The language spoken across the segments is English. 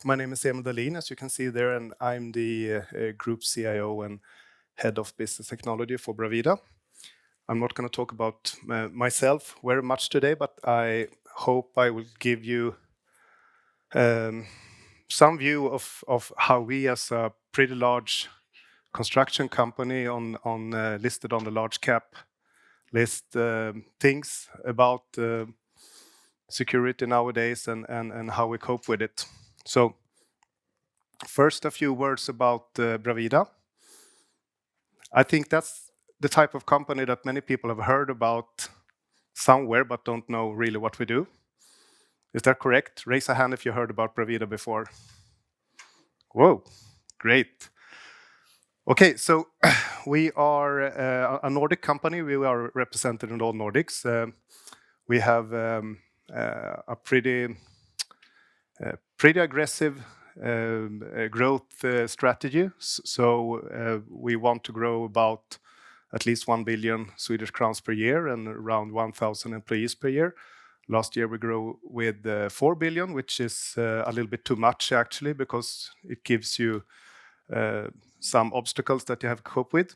My name is Emil Dahlin, as you can see there, and I'm the Group CIO and Head of Business Technology for Bravida. I'm not going to talk about myself very much today, but I hope I will give you some view of how we, as a pretty large construction company listed on the large cap list, things about security nowadays and how we cope with it. So first, a few words about Bravida. I think that's the type of company that many people have heard about somewhere but don't know really what we do. Is that correct? Raise a hand if you heard about Bravida before. Whoa, great. Okay, so we are a Nordic company. We are represented in all Nordics. We have a pretty aggressive growth strategy. So we want to grow about at least 1 billion Swedish crowns per year and around 1,000 employees per year. Last year we grew with 4 billion, which is a little bit too much actually, because it gives you some obstacles that you have to cope with.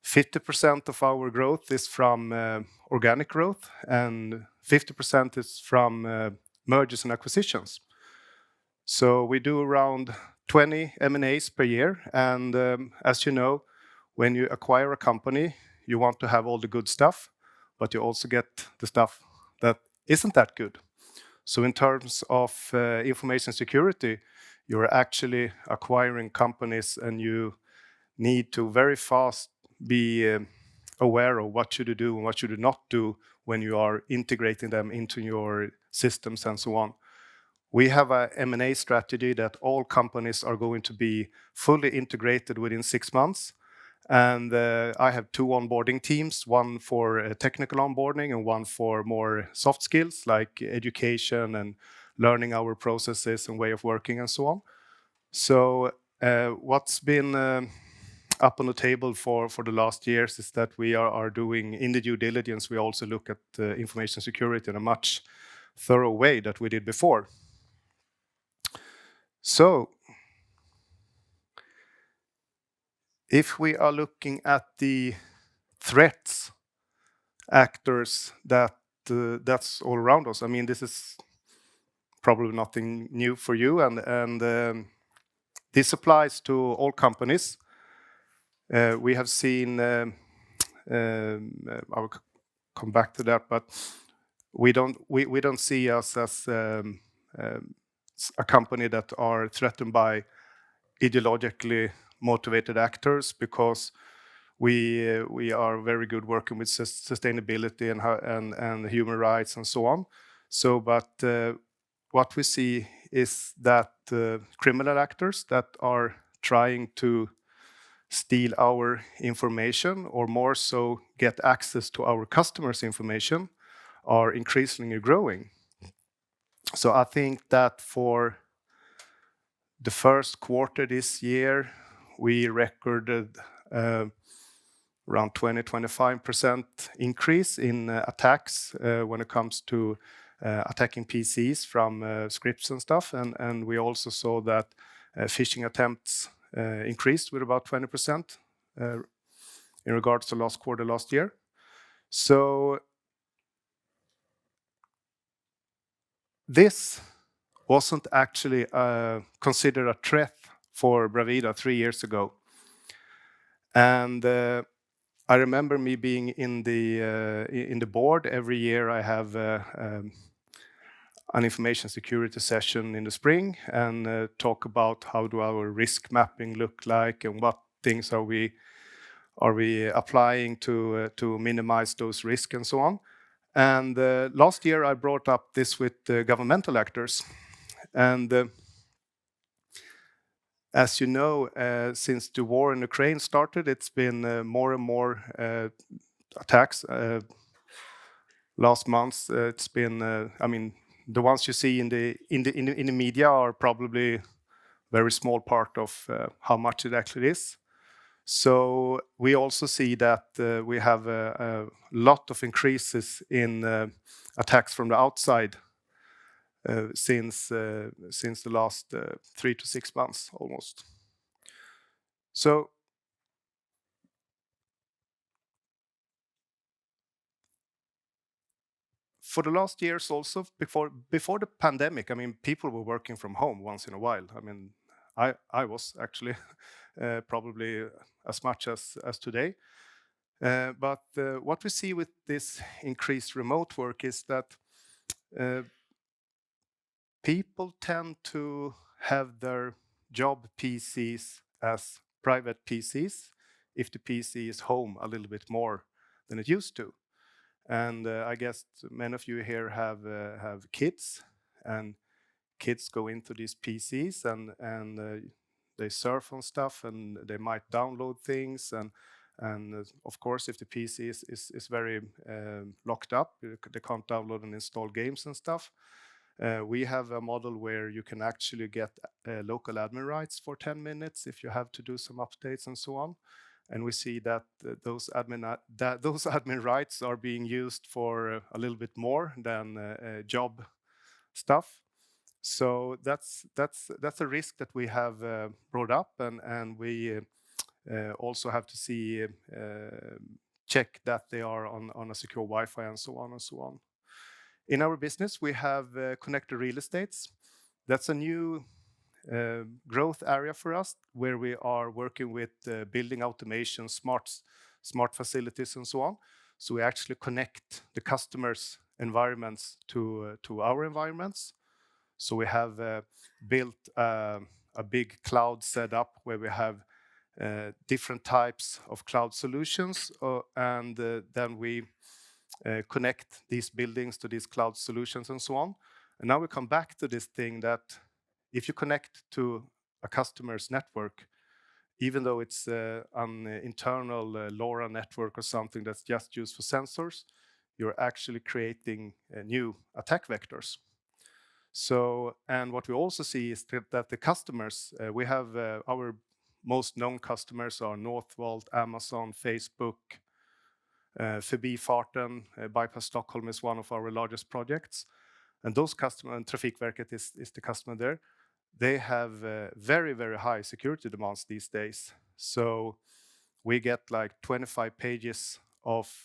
50% of our growth is from organic growth, and 50% is from mergers and acquisitions. So we do around 20 M&As per year, and as you know, when you acquire a company, you want to have all the good stuff, but you also get the stuff that isn't that good. So in terms of information security, you're actually acquiring companies, and you need to very fast be aware of what should you do and what should you not do when you are integrating them into your systems and so on. We have a M&A strategy that all companies are going to be fully integrated within 6 months. And I have 2 onboarding teams, one for technical onboarding and one for more soft skills like education and learning our processes and way of working and so on. So what's been up on the table for the last years is that we are doing, in the due diligence, we also look at information security in a much thorough way that we did before. So, if we are looking at the threats, actors that's all around us, I mean, this is probably nothing new for you, and this applies to all companies. We have seen, I will come back to that, but we don't see us as a company that are threatened by ideologically motivated actors, because we are very good working with sustainability and human rights and so on. So, but what we see is that criminal actors that are trying to steal our information, or more so get access to our customers' information, are increasingly growing. So I think that for the first quarter this year, we recorded around 20-25% increase in attacks when it comes to attacking PCs from scripts and stuff. And we also saw that phishing attempts increased with about 20% in regards to last quarter last year. So this wasn't actually considered a threat for Bravida 3 years ago. And I remember me being in the board. Every year I have an information security session in the spring and talk about how do our risk mapping look like and what things are we applying to minimize those risks and so on. And last year I brought up this with governmental actors. And as you know, since the war in Ukraine started, it's been more and more attacks. Last month, it's been, I mean, the ones you see in the media are probably very small part of how much it actually is. So we also see that we have a lot of increases in attacks from the outside since the last 3 to 6 months almost. So for the last years also, before the pandemic, I mean, people were working from home once in a while. I mean, I was actually probably as much as today. But what we see with this increased remote work is that uh, people tend to have their job PCs as private PCs if the PC is home a little bit more than it used to. And I guess many of you here have kids, and kids go into these PCs and they surf on stuff and they might download things and of course if the PC is very locked up, they can't download and install games and stuff. We have a model where you can actually get local admin rights for 10 minutes if you have to do some updates and so on. And we see that those admin rights are being used for a little bit more than job stuff. So that's a risk that we have brought up, and we also have to see check that they are on a secure Wi-Fi and so on and so on. In our business, we have connected real estates. That's a new growth area for us, where we are working with building automation, smart facilities, and so on. So we actually connect the customers' environments to our environments. So we have built a big cloud setup where we have different types of cloud solutions, and then we connect these buildings to these cloud solutions and so on. And now we come back to this thing that if you connect to a customer's network, even though it's an internal LoRa network or something that's just used for sensors, you're actually creating new attack vectors. So, and what we also see is that the customers, we have our most known customers are Northvolt, Amazon, Facebook, Förbifarten, Bypass Stockholm is one of our largest projects. And those customers, and Trafikverket is the customer there, they have very, very high security demands these days. So we get like 25 pages of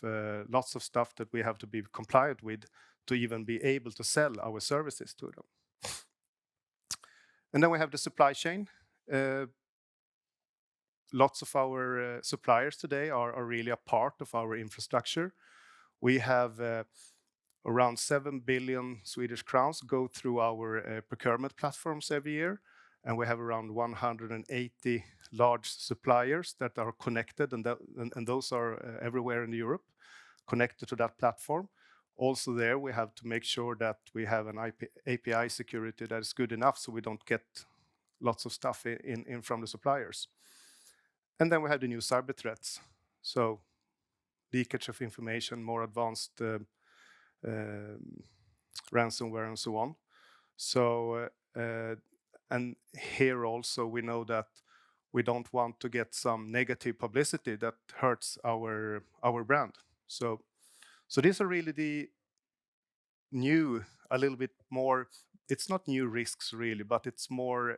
lots of stuff that we have to be compliant with to even be able to sell our services to them. And then we have the supply chain. Lots of our suppliers today are really a part of our infrastructure. We have around 7 billion Swedish crowns go through our procurement platforms every year. And we have around 180 large suppliers that are connected, and those are everywhere in Europe, connected to that platform. Also there, we have to make sure that we have an API security that is good enough so we don't get lots of stuff in from the suppliers. And then we have the new cyber threats. So leakage of information, more advanced ransomware and so on. So, and here also we know that we don't want to get some negative publicity that hurts our brand. So these are really the new, a little bit more, it's not new risks really, but it's more,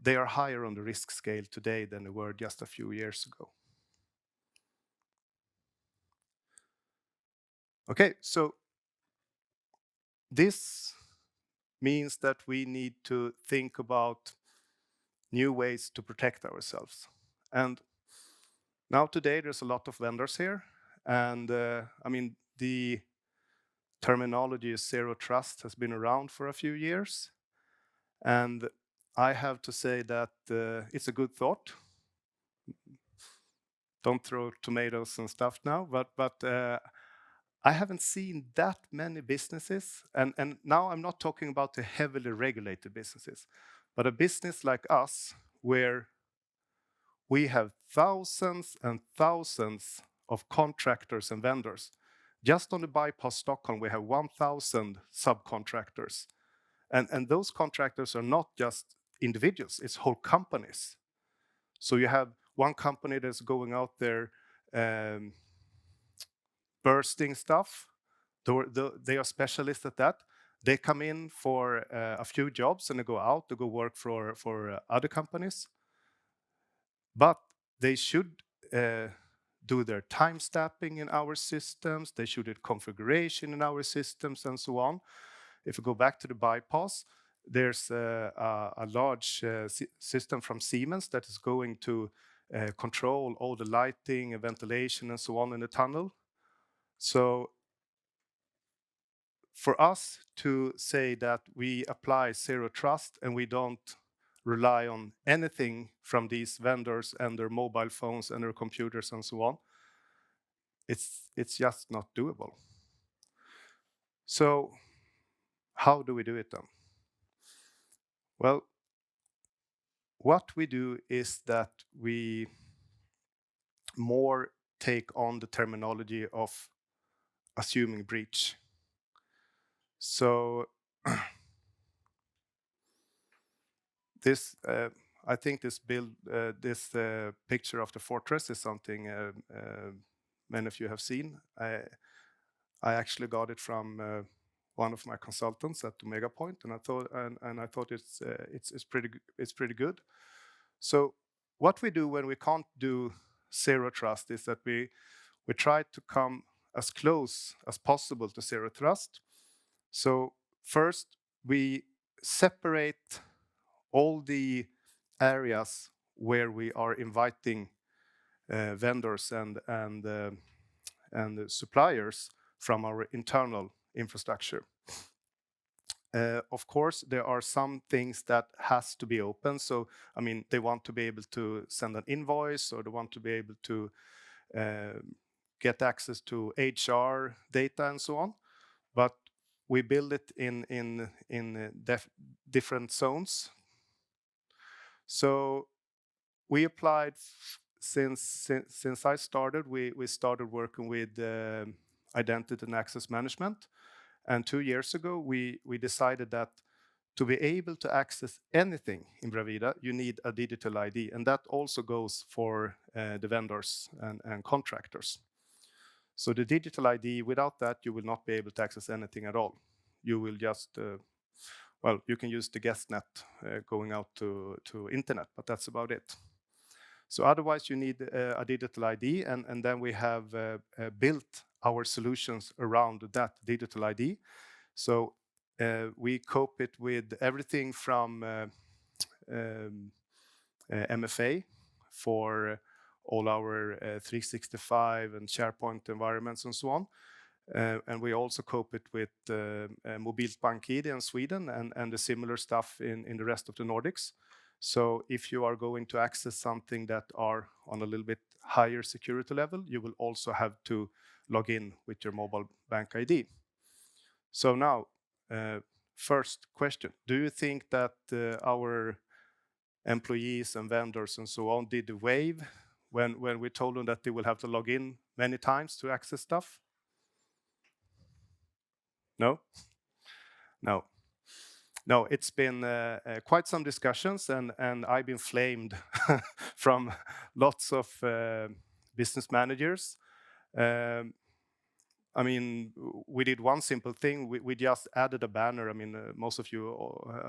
they are higher on the risk scale today than they were just a few years ago. Okay, so this means that we need to think about new ways to protect ourselves. And now today there's a lot of vendors here, and I mean the terminology zero trust has been around for a few years, and I have to say that it's a good thought. Don't throw tomatoes and stuff now, but I haven't seen that many businesses, and now I'm not talking about the heavily regulated businesses, but a business like us where we have thousands and thousands of contractors and vendors. Just on the Bypass Stockholm, we have 1,000 subcontractors. And those contractors are not just individuals, it's whole companies. So you have one company that's going out there bursting stuff, They are specialists at that. They come in for a few jobs and they go out to go work for other companies. But they should do their time stamping in our systems. They should do configuration in our systems and so on. If we go back to the bypass, there's a large system from Siemens that is going to control all the lighting and ventilation and so on in the tunnel. So for us to say that we apply zero trust and we don't rely on anything from these vendors and their mobile phones and their computers and so on, it's just not doable. So how do we do it then? Well, what we do is that we more take on the terminology of assuming breach. So this, I think this picture of the fortress is something many of you have seen. I actually got it from one of my consultants at Omega Point, and I thought it's pretty good. So what we do when we can't do zero trust is that we try to come as close as possible to zero trust. So first we separate all the areas where we are inviting vendors and suppliers from our internal infrastructure. Of course, there are some things that has to be open. So, I mean, they want to be able to send an invoice, or they want to be able to get access to HR data and so on. But we build it in different zones. So we applied since I started. We started working with identity and access management, and 2 years ago we decided that to be able to access anything in Bravida, you need a digital ID, and that also goes for the vendors and contractors. So the digital ID, without that, you will not be able to access anything at all. You will just, well, you can use the guest net going out to internet, but that's about it. So otherwise, you need a digital ID, and then we have built our solutions around that digital ID. So we cope it with everything from MFA for all our 365 and SharePoint environments and so on. And we also cope it with Mobilt BankID in Sweden and the similar stuff in the rest of the Nordics. So if you are going to access something that are on a little bit higher security level, you will also have to log in with your mobile bank ID. So now, first question, do you think that our employees and vendors and so on did the wave when we told them that they will have to log in many times to access stuff? No? No. No, it's been quite some discussions, and I've been flamed from lots of business managers. I mean, we did one simple thing. We just added a banner. I mean, most of you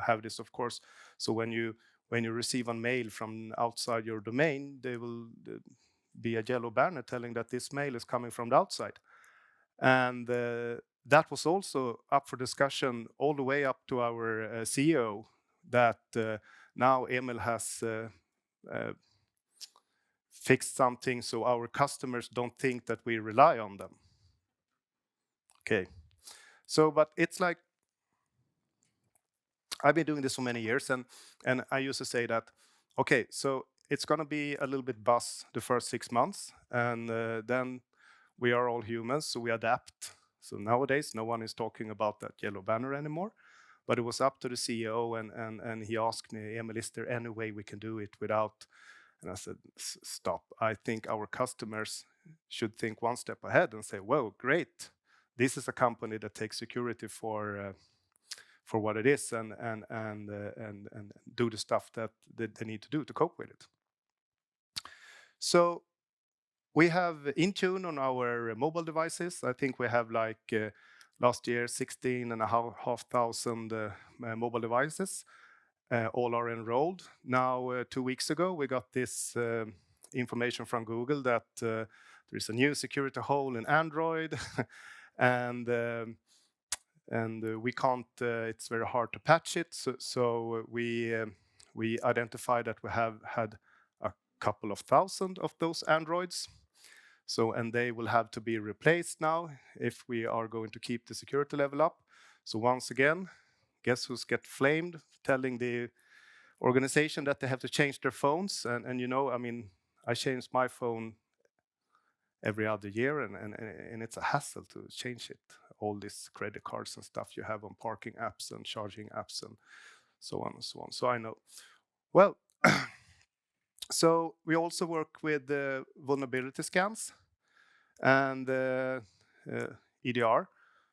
have this, of course. So when you receive a mail from outside your domain, there will be a yellow banner telling that this mail is coming from the outside. And that was also up for discussion all the way up to our CEO, that now Emil has fixed something so our customers don't think that we rely on them. Okay. So, but it's like, I've been doing this for many years, and I used to say that, okay, so it's going to be a little bit buzz the first 6 months, and then we are all humans, so we adapt. So nowadays, no one is talking about that yellow banner anymore, but it was up to the CEO, and he asked me, Emil, is there any way we can do it without? And I said, stop. I think our customers should think one step ahead and say, whoa, great. This is a company that takes security for what it is, and do the stuff that they need to do to cope with it. So we have Intune on our mobile devices. I think we have like last year, 16,500 mobile devices. All are enrolled. Now, 2 weeks ago, we got this information from Google that there is a new security hole in Android, and we can't. It's very hard to patch it. So we identified that we have had a couple of thousand of those Androids. So, and they will have to be replaced now if we are going to keep the security level up. So once again, guess who's get flamed, telling the organization that they have to change their phones. And you know, I mean, I change my phone every other year, and it's a hassle to change it. All these credit cards and stuff you have on parking apps and charging apps and so on and so on. So I know. Well, so we also work with vulnerability scans and EDR.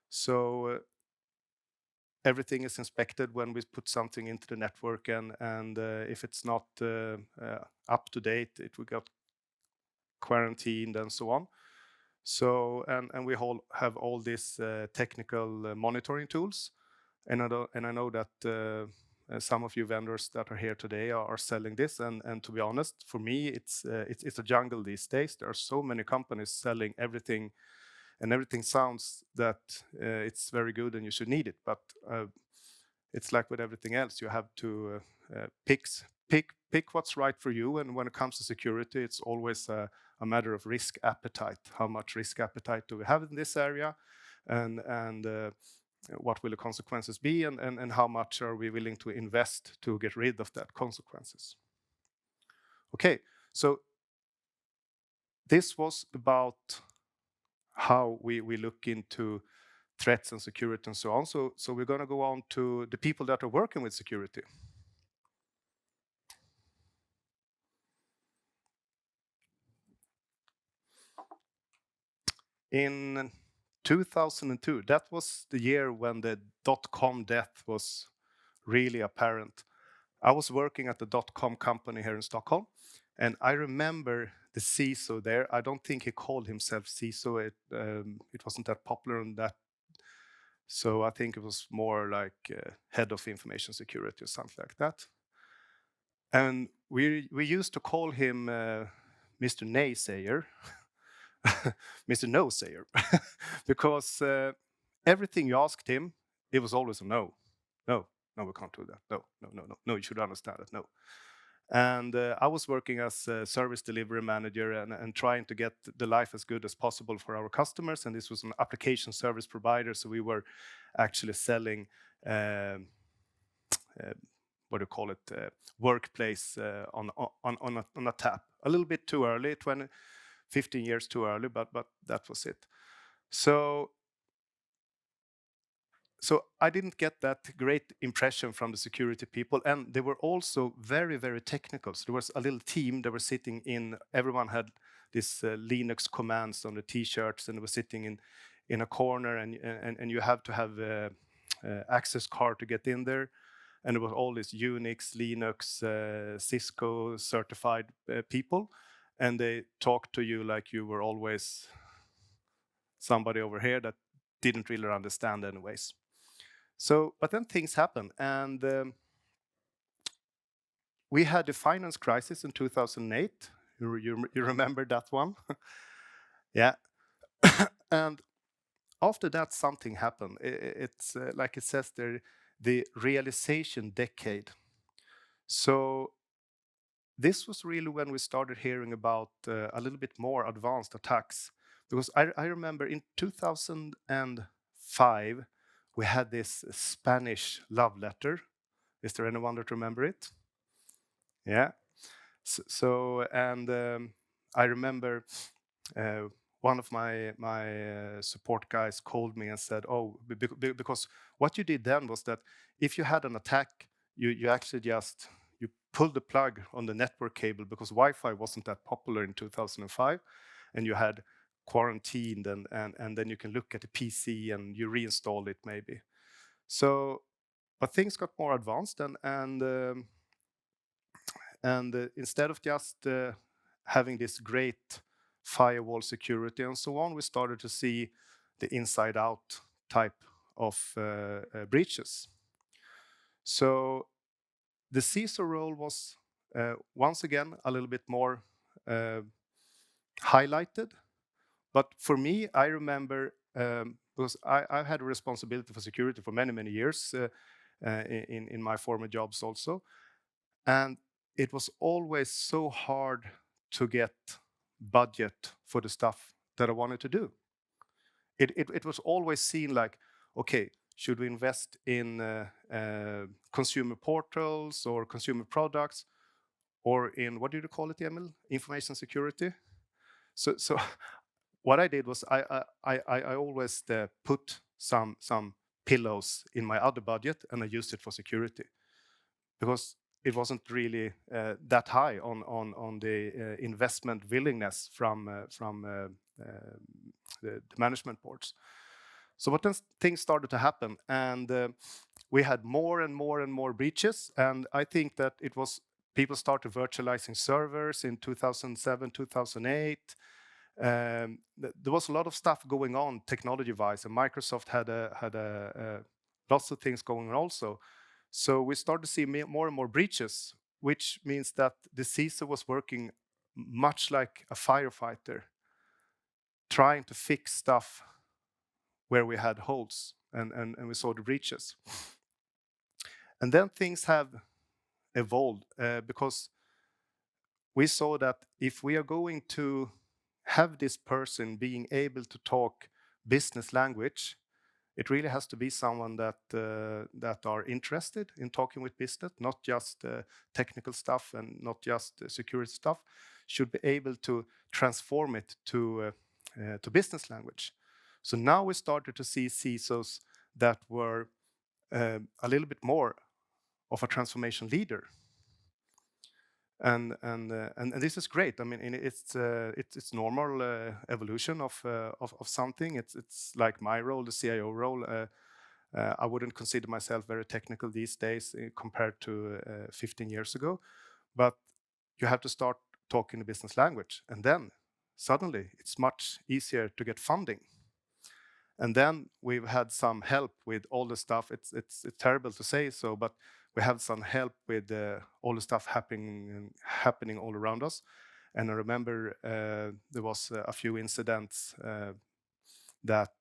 So everything is inspected when we put something into the network, and if it's not up to date, it will get quarantined and so on. So and we all have all these technical monitoring tools, and I know that some of you vendors that are here today are selling this, and to be honest, for me it's a jungle these days. There are so many companies selling everything, and everything sounds that it's very good and you should need it, but it's like with everything else. You have to pick what's right for you, and when it comes to security, it's always a matter of risk appetite. How much risk appetite do we have in this area, and what will the consequences be, and how much are we willing to invest to get rid of that consequences? Okay, so this was about how we look into threats and security and so on. So we're going to go on to the people that are working with security. In 2002, that was the year when the dot-com death was really apparent. I was working at the dot-com company here in Stockholm, and I remember the CISO there. I don't think he called himself CISO. It wasn't that popular on that. So I think it was more like head of information security or something like that. And we used to call him Mr. Naysayer, Mr. No Sayer, because everything you asked him, it was always a no. No, we can't do that. No, you should understand it. No. And I was working as a service delivery manager and trying to get the life as good as possible for our customers. And this was an application service provider, so we were actually selling what do you call it, workplace on a tap. A little bit too early, 15 years too early, but that was it. So I didn't get that great impression from the security people, and they were also very, very technical. So there was a little team that were sitting in, everyone had this Linux commands on the t-shirts, and they were sitting in a corner, and you have to have access card to get in there. And it was all these Unix, Linux, Cisco certified people, and they talked to you like you were always somebody over here that didn't really understand anyways. So, but then things happen, and we had a finance crisis in 2008. You remember that one? Yeah. And after that, something happened. It's like it says there, the realization decade. So this was really when we started hearing about a little bit more advanced attacks. Because I remember in 2005, we had this Spanish love letter. Is there anyone that remember it? Yeah. So and I remember one of my support guys called me and said, "Oh, because what you did then was that if you had an attack, you actually just you pulled the plug on the network cable because Wi-Fi wasn't that popular in 2005, and you had quarantined, and then you can look at the PC and you reinstall it maybe." So, but things got more advanced, and instead of just having this great firewall security and so on, we started to see the inside out type of breaches. So the CISO role was once again a little bit more highlighted. But for me, I remember, because I had a responsibility for security for many, many years in my former jobs also. And it was always so hard to get budget for the stuff that I wanted to do. It was always seen like, okay, should we invest in consumer portals or consumer products, or in, what did you call it, Emil? Information security? So what I did was I always put some pillows in my other budget, and I used it for security, because it wasn't really that high on the investment willingness from the management boards. So what then things started to happen, and we had more and more and more breaches, and I think that it was people started virtualizing servers in 2007, 2008. There was a lot of stuff going on technology-wise, and Microsoft had lots of things going on also. So we started to see more and more breaches, which means that the CISO was working much like a firefighter, trying to fix stuff where we had holes, and we saw the breaches. And then things have evolved because we saw that if we are going to have this person being able to talk business language, it really has to be someone that are interested in talking with business, not just technical stuff and not just security stuff. Should be able to transform it to business language. So now we started to see CISOs that were a little bit more of a transformation leader. And this is great. I mean, it's normal evolution of something. It's like my role, the CIO role. I wouldn't consider myself very technical these days compared to 15 years ago, but you have to start talking the business language, and then suddenly it's much easier to get funding. And then we've had some help with all the stuff. It's terrible to say so, but we have some help with all the stuff happening all around us. And I remember there was a few incidents that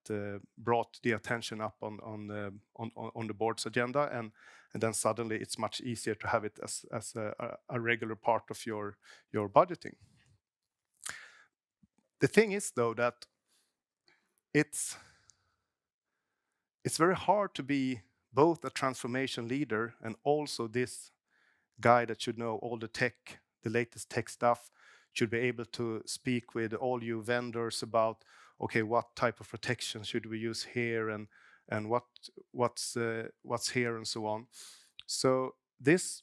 brought the attention up on the board's agenda, and then suddenly it's much easier to have it as a regular part of your budgeting. The thing is, though, that it's very hard to be both a transformation leader and also this guy that should know all the tech, the latest tech stuff, should be able to speak with all you vendors about, okay, what type of protection should we use here, and what's here, and so on. So this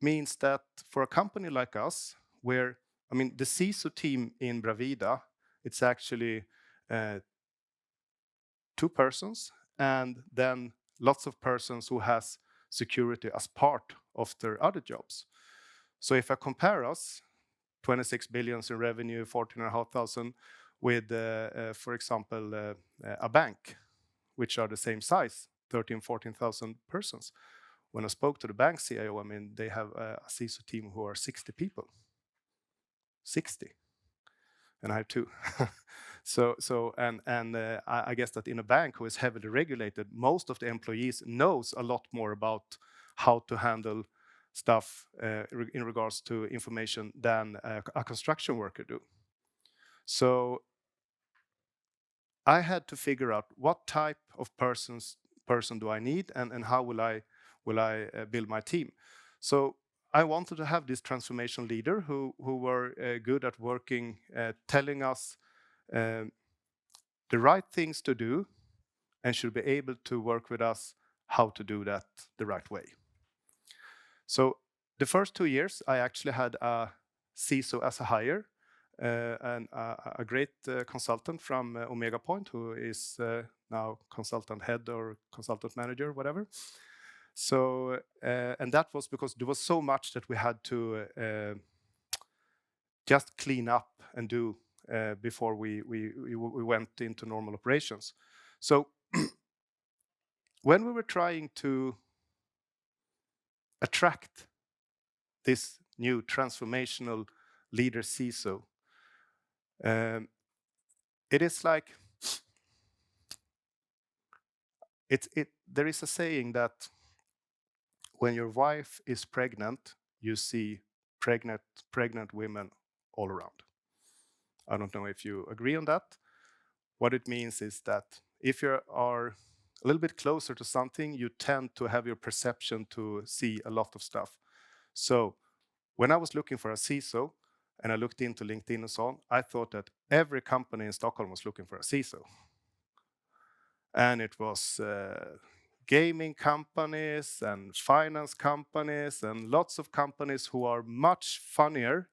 means that for a company like us, where, I mean, the CISO team in Bravida, it's actually 2 persons, and then lots of persons who has security as part of their other jobs. So if I compare us, 26 billion in revenue, 14,500, with, for example, a bank, which are the same size, 13, 14,000 persons. When I spoke to the bank CIO, I mean, they have a CISO team who are 60 people. 60. And I have 2. I guess that in a bank who is heavily regulated, most of the employees knows a lot more about how to handle stuff in regards to information than a construction worker do. So I had to figure out what type of person do I need, and how will I build my team. So I wanted to have this transformation leader who were good at working, telling us the right things to do, and should be able to work with us how to do that the right way. So the first 2 years, I actually had a CISO as a hire, and a great consultant from Omega Point, who is now consultant head or consultant manager, whatever. So, and that was because there was so much that we had to just clean up and do before we went into normal operations. So when we were trying to attract this new transformational leader CISO, it is like there is a saying that when your wife is pregnant, you see pregnant women all around. I don't know if you agree on that. What it means is that if you are a little bit closer to something, you tend to have your perception to see a lot of stuff. So when I was looking for a CISO and I looked into LinkedIn and so on, I thought that every company in Stockholm was looking for a CISO. And it was gaming companies and finance companies and lots of companies who are much funnier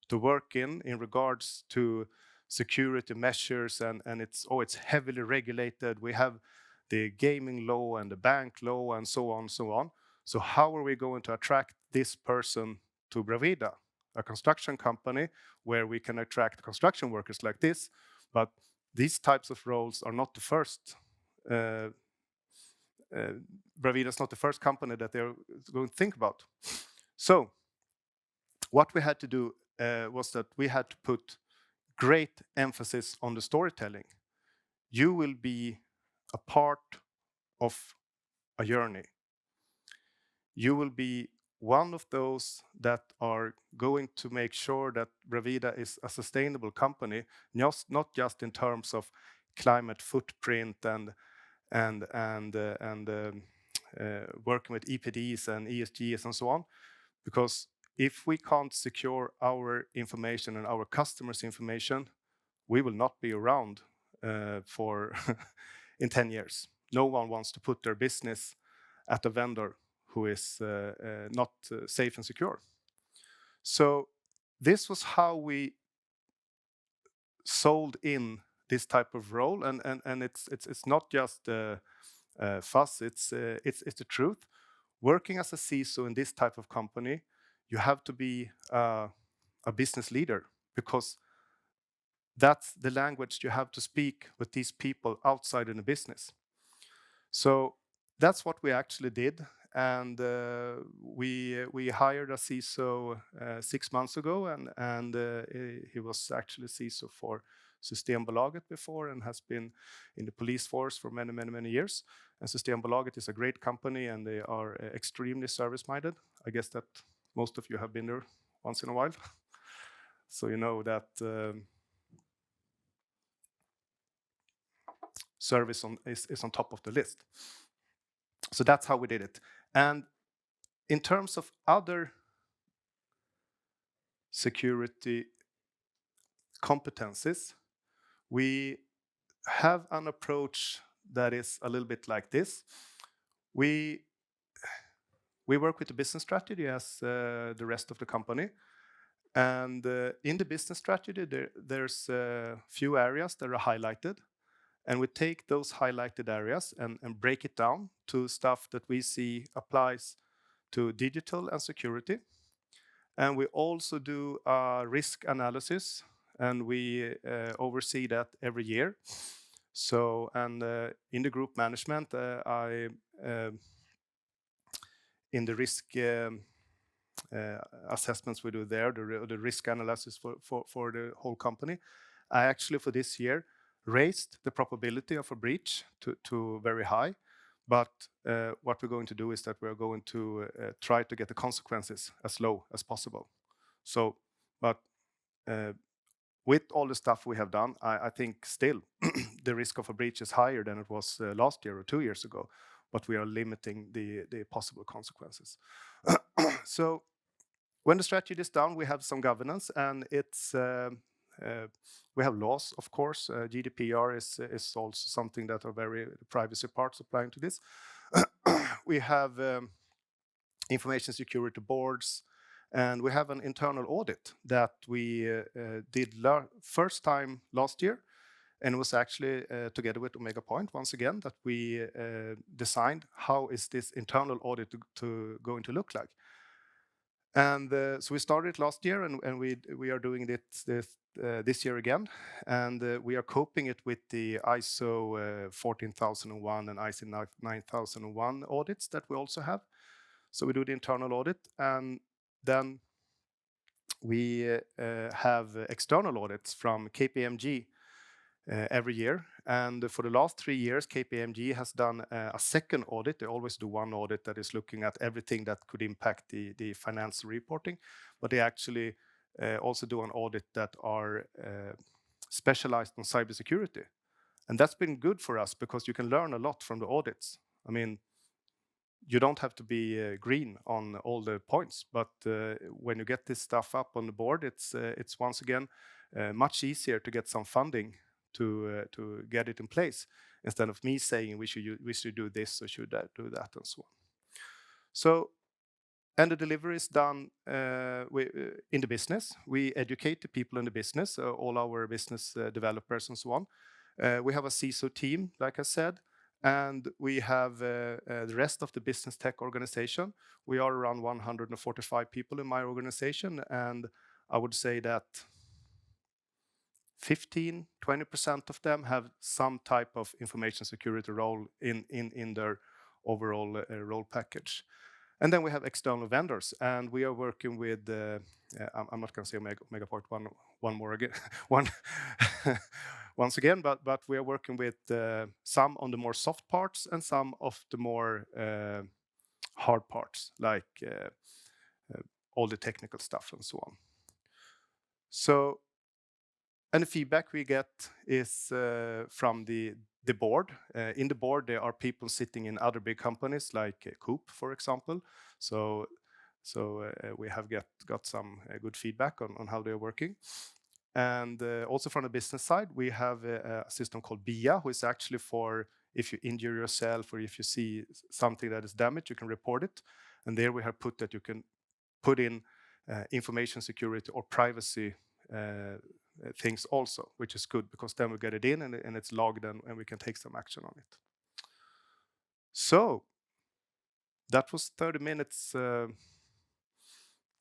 to work in regards to security measures, and it's heavily regulated. We have the gaming law and the bank law and so on and so on. So how are we going to attract this person to Bravida, a construction company where we can attract construction workers like this? But these types of roles are not the first. Bravida is not the first company that they're going to think about. So what we had to do was that we had to put great emphasis on the storytelling. You will be a part of a journey. You will be one of those that are going to make sure that Bravida is a sustainable company, not just in terms of climate footprint and working with EPDs and ESGs and so on. Because if we can't secure our information and our customers' information, we will not be around for in 10 years. No one wants to put their business at a vendor who is not safe and secure. So this was how we sold in this type of role, and it's not just fuss. It's the truth. Working as a CISO in this type of company, you have to be a business leader, because that's the language you have to speak with these people outside in the business. So that's what we actually did, and we hired a CISO 6 months ago, and he was actually CISO for Systembolaget before and has been in the police force for many years. And Systembolaget is a great company, and they are extremely service-minded. I guess that most of you have been there once in a while, so you know that service is on top of the list. So that's how we did it. And in terms of other security competencies, we have an approach that is a little bit like this. We work with the business strategy as the rest of the company. And in the business strategy, there's a few areas that are highlighted. And we take those highlighted areas and break it down to stuff that we see applies to digital and security. And we also do a risk analysis, and we oversee that every year. So, and in the group management, in the risk assessments we do there, the risk analysis for the whole company, I actually for this year raised the probability of a breach to very high. But what we're going to do is that we're going to try to get the consequences as low as possible. So, but with all the stuff we have done, I think still the risk of a breach is higher than it was last year or 2 years ago, but we are limiting the possible consequences. So when the strategy is done, we have some governance, and it's we have laws, of course. GDPR is also something that are very privacy parts applying to this. We have information security boards, and we have an internal audit that we did first time last year, and it was actually together with Omega Point once again that we designed how is this internal audit going to look like. And so we started last year, and we are doing it this year again, and we are coping it with the ISO 14001 and ISO 9001 audits that we also have. So we do the internal audit, and then we have external audits from KPMG every year. And for the last 3 years, KPMG has done a second audit. They always do one audit that is looking at everything that could impact the financial reporting, but they actually also do an audit that are specialized on cybersecurity. And that's been good for us because you can learn a lot from the audits. I mean, you don't have to be green on all the points, but when you get this stuff up on the board, it's once again much easier to get some funding to get it in place, instead of me saying we should do this or should do that and so on. So, and the delivery is done in the business. We educate the people in the business, all our business developers and so on. We have a CISO team, like I said, and we have the rest of the business tech organization. We are around 145 people in my organization, and I would say that 15-20% of them have some type of information security role in their overall role package. And then we have external vendors, and we are working with, I'm not going to say Megaport one more again, once again, but we are working with some on the more soft parts and some of the more hard parts, like all the technical stuff and so on. So, and the feedback we get is from the board. In the board, there are people sitting in other big companies like Coop, for example. So we have got some good feedback on how they're working. And also from the business side, we have a system called BIA, who is actually for if you injure yourself or if you see something that is damaged, you can report it. And there we have put that you can put in information security or privacy things also, which is good because then we get it in and it's logged and we can take some action on it. So that was 30 minutes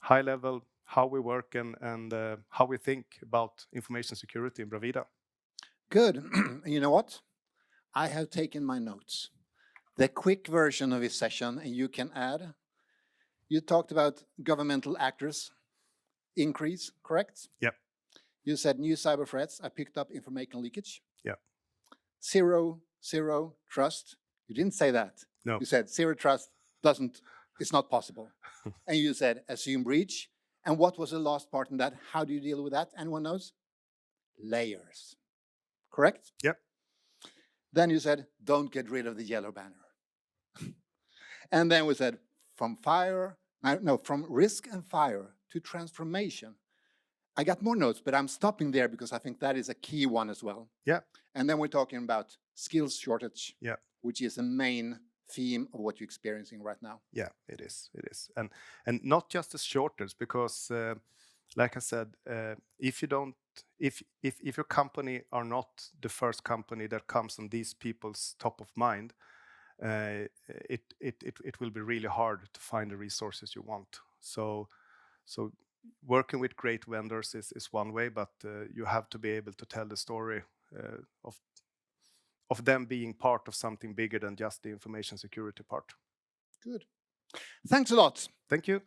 high level, how we work and how we think about information security in Bravida. Good. You know what? I have taken my notes. The quick version of this session, and you can add. You talked about governmental actors increase, correct? Yep. You said new cyber threats. I picked up information leakage. Yeah. Zero trust. You didn't say that. No. You said zero trust it's not possible. And you said assume breach. And what was the last part in that? How do you deal with that? Anyone knows? Layers. Correct? Yep. Then you said don't get rid of the yellow banner. And then we said from risk and fire to transformation. I got more notes, but I'm stopping there because I think that is a key one as well. Yeah. And then we're talking about skills shortage, yeah, which is a main theme of what you're experiencing right now. Yeah, it is. And not just the shortage, because like I said, if your company are not the first company that comes on these people's top of mind, it will be really hard to find the resources you want. So working with great vendors is one way, but you have to be able to tell the story of them being part of something bigger than just the information security part. Good. Thanks a lot. Thank you.